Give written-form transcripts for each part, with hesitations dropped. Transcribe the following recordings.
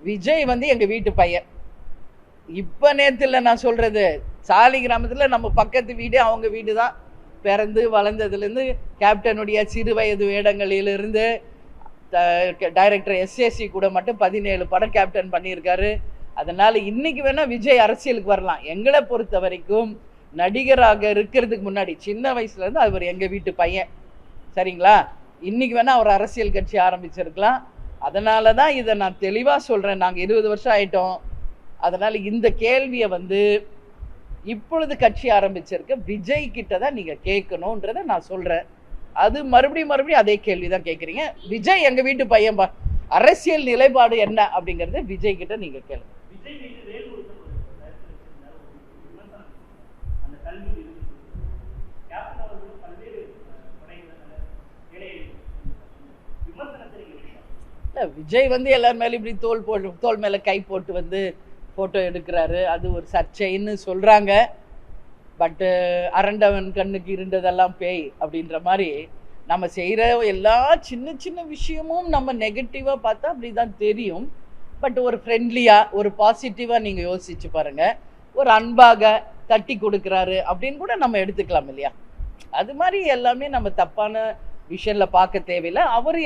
விஜய் வந்து எங்க வீட்டு பையன். இப்ப நேத்துல நான் சொல்றது, சாலி கிராமத்துல நம்ம பக்கத்து வீடு அவங்க வீடு தான். பிறந்து வளர்ந்ததுலேருந்து கேப்டனுடைய சிறு வயது வேடங்களிலிருந்து டைரக்டர் எஸ்ஏசி கூட மட்டும் 17 படம் கேப்டன் பண்ணியிருக்காரு. அதனால இன்னைக்கு வேணா விஜய் அரசியலுக்கு வரலாம். எங்களை பொறுத்த வரைக்கும் நடிகராக இருக்கிறதுக்கு முன்னாடி சின்ன வயசுல இருந்து அவர் எங்க வீட்டு பையன். சரிங்களா? இன்னைக்கு வேணா அவர் அரசியல் கட்சி ஆரம்பிச்சிருக்கலாம். அதனால தான் இதை நான் தெளிவாக சொல்கிறேன். நாங்கள் 20 வருஷம் ஆயிட்டோம். அதனால் இந்த கேள்வியை வந்து இப்பொழுது கட்சி ஆரம்பிச்சிருக்க விஜய் கிட்ட தான் நீங்கள் கேட்கணுன்றதை நான் சொல்கிறேன். அது மறுபடியும் அதே கேள்வி தான் கேட்குறீங்க. விஜய் எங்கள் வீட்டு பையன், அரசியல் நிலைப்பாடு என்ன அப்படிங்கிறது விஜய் கிட்ட நீங்கள் கேளுங்க. விஜய் வந்து எல்லார் மேலும் இப்படி தோல் மேல கை போட்டு வந்து போட்டோ எடுக்கிறாரு. அது ஒரு சர்ச்சைன்னு சொல்றாங்க. பட்டு அரண்டவன் கண்ணுக்கு இருண்டதெல்லாம் பேய் அப்படின்ற மாதிரி நம்ம செய்கிற எல்லா சின்ன சின்ன விஷயமும் நம்ம நெகட்டிவாக பார்த்தா அப்படி தான் தெரியும். பட் ஒரு ஃப்ரெண்ட்லியாக ஒரு பாசிட்டிவாக நீங்கள் யோசிச்சு பாருங்க. ஒரு அன்பாக தட்டி கொடுக்குறாரு அப்படின்னு கூட நம்ம எடுத்துக்கலாம் இல்லையா? அது மாதிரி எல்லாமே நம்ம தப்பான விஷயம்ல பார்க்க தேவையில்லை. அவர்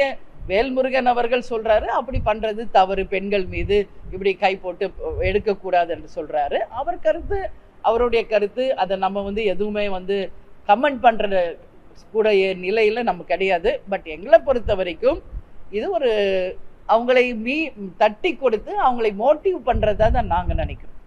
வேல்முருகன் அவர்கள் சொல்றாரு அப்படி பண்றது தவறு, பெண்கள் மீது இப்படி கை போட்டு எடுக்கக்கூடாது என்று சொல்றாரு. அவருடைய கருத்து. அதை நம்ம வந்து எதுவுமே வந்து கமெண்ட் பண்ற கூட நிலையில நம்ம கிடையாது. பட் எங்களை பொறுத்த வரைக்கும் இது ஒரு அவங்களை தட்டி கொடுத்து அவங்களை மோட்டிவ் பண்றதா தான் நாங்க நினைக்கிறோம்.